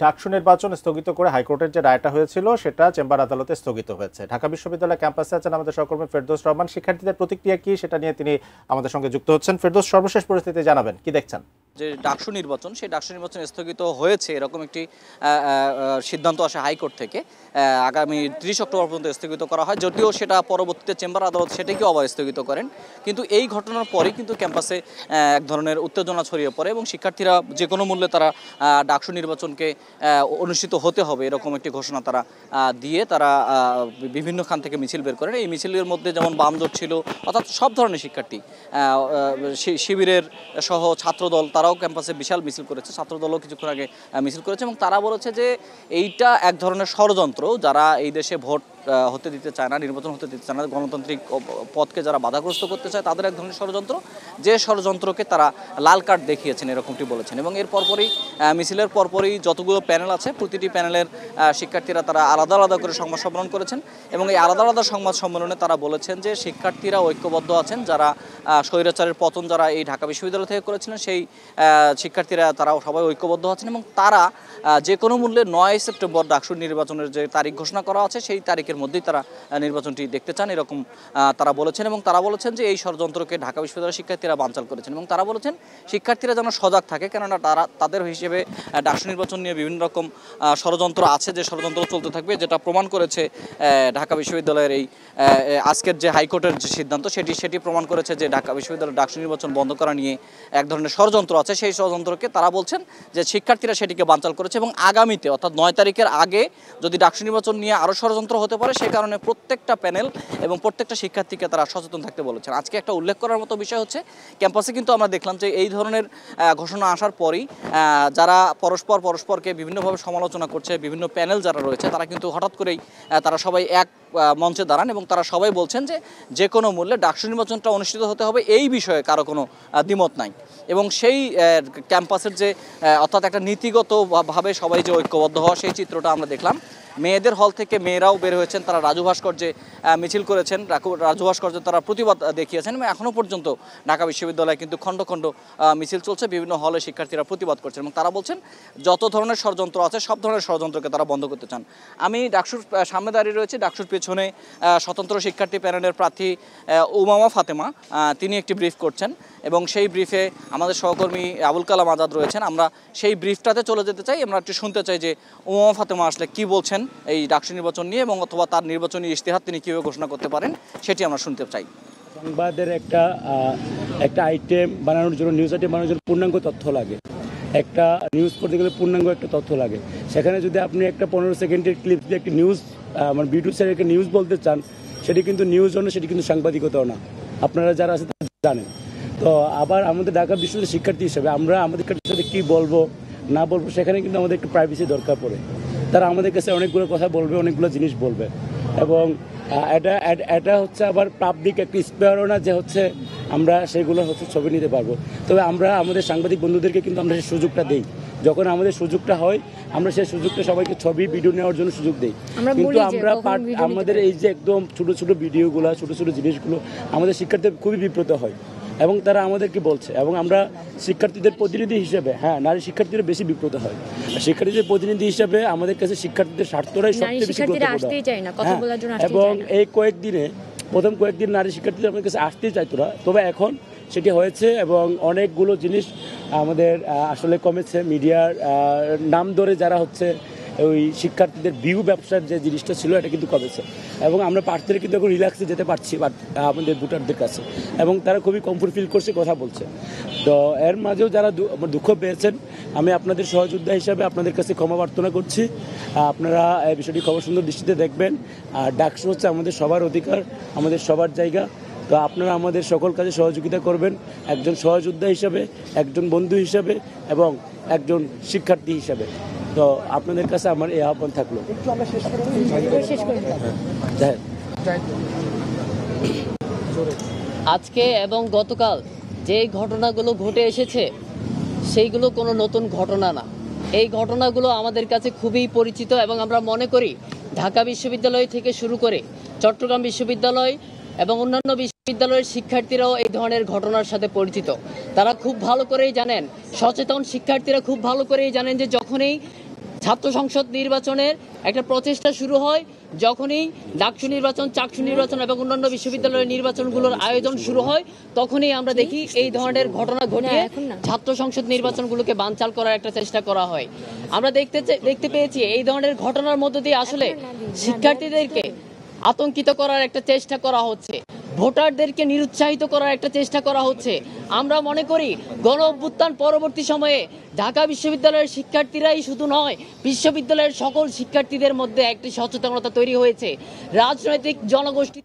ডাকসু নির্বাচন স্থগিত করে হাইকোর্টের যে রায়টা হয়েছিল সেটা চেম্বার আদালতে স্থগিত হয়েছে। ঢাকা বিশ্ববিদ্যালয় ক্যাম্পাসে আছেন আমাদের সহকর্মী ফেরদৌস রহমান। শিক্ষার্থীদের প্রতিক্রিয়া কি সেটা নিয়ে তিনি আমাদের সঙ্গে যুক্ত হচ্ছেন। ফেরদৌস, সর্বশেষ পরিস্থিতি জানাবেন, কি দেখছেন? যে ডাকসু নির্বাচন, সেই ডাকসু নির্বাচন স্থগিত হয়েছে এরকম একটি সিদ্ধান্ত আসে হাইকোর্ট থেকে। আগামী 30 অক্টোবর পর্যন্ত স্থগিত করা হয়, যদিও সেটা পরবর্তীতে চেম্বার আদালত সেটাকেও আবার স্থগিত করেন। কিন্তু এই ঘটনার পরেই কিন্তু ক্যাম্পাসে এক ধরনের উত্তেজনা ছড়িয়ে পড়ে এবং শিক্ষার্থীরা যে কোনো মূল্যে তারা ডাকসু নির্বাচনকে অনুষ্ঠিত হতে হবে এরকম একটি ঘোষণা তারা দিয়ে তারা বিভিন্ন খান থেকে মিছিল বের করেন। এই মিছিলের মধ্যে যেমন বামজোট ছিল, অর্থাৎ সব ধরনের শিক্ষার্থী, শিবিরের সহ ছাত্রদল, তারাও ক্যাম্পাসে বিশাল মিছিল করেছে। ছাত্রদলও কিছুক্ষণ আগে মিছিল করেছে এবং তারা বলেছে যে এইটা এক ধরনের ষড়যন্ত্র। যারা এই দেশে ভোট হতে দিতে চায় না, নির্বাচন হতে দিতে চায় না, গণতান্ত্রিক পথকে যারা বাধাগ্রস্ত করতে চায় তাদের এক ধরনের ষড়যন্ত্র, যে ষড়যন্ত্রকে তারা লাল কার্ড দেখিয়েছেন এরকমটি বলেছেন। এবং এর পরপরই মিছিলের পরপরই যতগুলো প্যানেল আছে প্রতিটি প্যানেলের শিক্ষার্থীরা তারা আলাদা আলাদা করে সংবাদ সম্মেলন করেছেন এবং এই আলাদা আলাদা সংবাদ সম্মেলনে তারা বলেছেন যে শিক্ষার্থীরা ঐক্যবদ্ধ আছেন। যারা স্বৈরাচারের পতন যারা এই ঢাকা বিশ্ববিদ্যালয় থেকে করেছিলেন সেই শিক্ষার্থীরা তারাও সবাই ঐক্যবদ্ধ আছেন এবং তারা যে কোনো মূল্যে 9 সেপ্টেম্বর ডাকসু নির্বাচনের যে তারিখ ঘোষণা করা আছে সেই তারিখের মধ্যেই তারা নির্বাচনটি দেখতে চান এরকম তারা বলেছেন। এবং তারা বলেছেন যে এই ষড়যন্ত্রকে ঢাকা বিশ্ববিদ্যালয়ের শিক্ষার্থীরা বানচাল করেছেন এবং তারা বলেছেন শিক্ষার্থীরা যেন সজাগ থাকে, কেননা তাদের হিসেবে ডাকসু নির্বাচন নিয়ে বিভিন্ন রকম ষড়যন্ত্র আছে, যে ষড়যন্ত্র চলতে থাকবে, যেটা প্রমাণ করেছে ঢাকা বিশ্ববিদ্যালয়ের এই আজকের যে হাইকোর্টের যে সিদ্ধান্ত সেটি প্রমাণ করেছে যে ঢাকা বিশ্ববিদ্যালয়ের ডাকসু নির্বাচন বন্ধ করা নিয়ে এক ধরনের ষড়যন্ত্র আছে। সেই ষড়যন্ত্রকে তারা বলছেন যে শিক্ষার্থীরা সেটিকে বানচাল করেছে এবং আগামীতে অর্থাৎ 9 তারিখের আগে যদি ডাকসু নির্বাচন নিয়ে আরও ষড়যন্ত্র হতে পারে সে কারণে প্রত্যেকটা প্যানেল এবং প্রত্যেকটা শিক্ষার্থীকে তারা সচেতন থাকতে বলেছেন। আজকে একটা উল্লেখ করার মতো বিষয় হচ্ছে ক্যাম্পাসে কিন্তু আমরা দেখলাম যে এই ধরনের ঘোষণা আসার পরই যারা পরস্পরকে বিভিন্নভাবে সমালোচনা করছে, বিভিন্ন প্যানেল যারা রয়েছে তারা কিন্তু হঠাৎ করেই তারা সবাই এক মঞ্চে দাঁড়ান এবং তারা সবাই বলছেন যে কোনো মূল্যে ডাকসু নির্বাচনটা অনুষ্ঠিত হতে হবে, এই বিষয়ে কারো কোনো দ্বিমত নাই। এবং সেই ক্যাম্পাসের যে অর্থাৎ একটা নীতিগতভাবে সবাই যে ঐক্যবদ্ধ হওয়া সেই চিত্রটা আমরা দেখলাম। মেয়েদের হল থেকে মেয়েরাও বের হয়েছেন, তারা রাজু ভাস্কর্যে মিছিল করেছেন, রাজু ভাস্কর্যে তারা প্রতিবাদ দেখিয়েছেন এবং এখনও পর্যন্ত ঢাকা বিশ্ববিদ্যালয়ে কিন্তু খণ্ড খণ্ড মিছিল চলছে, বিভিন্ন হলে শিক্ষার্থীরা প্রতিবাদ করছেন এবং তারা বলছেন যত ধরনের ষড়যন্ত্র আছে সব ধরনের ষড়যন্ত্রকে তারা বন্ধ করতে চান। আমি ডাকসুর সামনে দাঁড়িয়ে রয়েছি, ডাকসুর পেছনে স্বতন্ত্র শিক্ষার্থী প্যানেলের প্রার্থী উমামা ফাতেমা তিনি একটি ব্রিফ করছেন এবং সেই ব্রিফে আমাদের সহকর্মী আবুল কালাম আজাদ রয়েছেন। আমরা সেই ব্রিফটাতে চলে যেতে চাই, আমরা একটু শুনতে চাই যে উমামা ফাতেমা আসলে কি বলছেন এই ডাকসু নির্বাচন নিয়ে এবং অথবা তার নির্বাচনী ইশতেহার তিনি কীভাবে ঘোষণা করতে পারেন সেটি আমরা শুনতে চাই। সংবাদের একটা আইটেম বানানোর জন্য, নিউজ আইটেম বানানোর জন্য পূর্ণাঙ্গ তথ্য লাগে। একটা নিউজ করতে গেলে পূর্ণাঙ্গ একটা তথ্য লাগে। সেখানে যদি আপনি একটা 15 সেকেন্ডের ক্লিপ দিয়ে একটা নিউজ মানে ভিডিও স্যার একটা নিউজ বলতে চান, সেটি কিন্তু নিউজও না, সেটি কিন্তু সাংবাদিকতাও না। আপনারা যারা আছে তারা জানেন। তো আবার আমাদের ঢাকা বিশ্ববিদ্যালয়ের শিক্ষার্থী হিসেবে আমরা আমাদের সাথে কী বলবো না বলবো সেখানে কিন্তু আমাদের একটু প্রাইভেসি দরকার পড়ে। তারা আমাদের কাছে অনেকগুলো কথা বলবে, অনেকগুলো জিনিস বলবে এবং এটা হচ্ছে আবার পাবলিক একটা স্পেয়ারও না যে হচ্ছে আমরা সেগুলো হচ্ছে ছবি নিতে পারবো। তবে আমরা আমাদের সাংবাদিক বন্ধুদেরকে কিন্তু আমরা সেই সুযোগটা দিই। যখন আমাদের সুযোগটা হয় আমরা সেই সুযোগটা সবাইকে ছবি ভিডিও নেওয়ার জন্য সুযোগ দিই। কিন্তু আমরা আমাদের এই যে একদম ছোটো ছোটো ভিডিওগুলো, ছোটো ছোটো জিনিসগুলো আমাদের শিক্ষার্থীদের খুবই বিব্রত হয় এবং তারা আমাদেরকে বলছে এবং আমরা শিক্ষার্থীদের প্রতিনিধি হিসেবে, নারী শিক্ষার্থীরা বেশি বিব্রত হয়। শিক্ষার্থীদের প্রতিনিধি হিসেবে আমাদের কাছে শিক্ষার্থীদের স্বার্থটাই সবচেয়ে বেশি গুরুত্বপূর্ণ। এবং এই প্রথম কয়েকদিন নারী শিক্ষার্থীদের আমাদের কাছে আসতেই চাইতো না, তবে এখন সেটি হয়েছে এবং অনেকগুলো জিনিস আমাদের আসলে কমেছে। মিডিয়ার নাম ধরে যারা হচ্ছে ওই শিক্ষার্থীদের ভিউ ব্যবসার যে জিনিসটা ছিল এটা কিন্তু কমেছে এবং আমরা প্রার্থীরা কিন্তু এখন রিল্যাক্সে যেতে পারছি আমাদের ভোটারদের কাছে এবং তারা খুবই কমফোর্ট ফিল করছে, কথা বলছে। তো এর মাঝেও যারা দুঃখ পেয়েছেন আমি আপনাদের সহযোদ্ধা হিসাবে আপনাদের কাছে ক্ষমা প্রার্থনা করছি। আপনারা এই বিষয়টি খবর সুন্দর দৃষ্টিতে দেখবেন। আর ডাকসু হচ্ছে আমাদের সবার অধিকার, আমাদের সবার জায়গা। তো আপনারা আমাদের সকল কাজে সহযোগিতা করবেন, একজন সহযোদ্ধা হিসাবে, একজন বন্ধু হিসাবে এবং একজন শিক্ষার্থী হিসাবে। তো আপনাদের কাছে আমার এই আহ্বান থাকলো। আজকে এবং গতকাল যে ঘটনাগুলো ঘটে এসেছে সেইগুলো কোনো নতুন ঘটনা না। এই ঘটনাগুলো আমাদের কাছে খুবই পরিচিত এবং আমরা মনে করি ঢাকা বিশ্ববিদ্যালয় থেকে শুরু করে চট্টগ্রাম বিশ্ববিদ্যালয় এবং অন্যান্য বিশ্ববিদ্যালয়ের শিক্ষার্থীরাও এই ধরনের ঘটনার সাথে পরিচিত। তারা খুব ভালো করেই জানেন, সচেতন শিক্ষার্থীরা খুব ভালো করেই জানেন যে যখনই ছাত্র সংসদ নির্বাচনের একটা প্রচেষ্টা শুরু হয়, যখনই ডাকসু নির্বাচন, চাকসু নির্বাচন এবং অন্যান্য বিশ্ববিদ্যালয়ের নির্বাচনগুলোর আয়োজন শুরু হয়, তখনই আমরা দেখি এই ধরনের ঘটনা ঘটিয়ে ছাত্র সংসদ নির্বাচনগুলোকে বানচাল করার একটা চেষ্টা করা হয়। আমরা দেখতে পেয়েছি এই ধরনের ঘটনার মধ্য দিয়ে আসলে শিক্ষার্থীদেরকে আতঙ্কিত করার একটা চেষ্টা করা হচ্ছে, ভোটারদেরকে নিরুৎসাহিত করার একটা চেষ্টা করা হচ্ছে। আমরা মনে করি গণ অভ্যুত্থান পরবর্তী সময়ে ঢাকা বিশ্ববিদ্যালয়ের শিক্ষার্থীরাই শুধু নয়, বিশ্ববিদ্যালয়ের সকল শিক্ষার্থীদের মধ্যে একটি সচেতনতা তৈরি হয়েছে। রাজনৈতিক জনগোষ্ঠী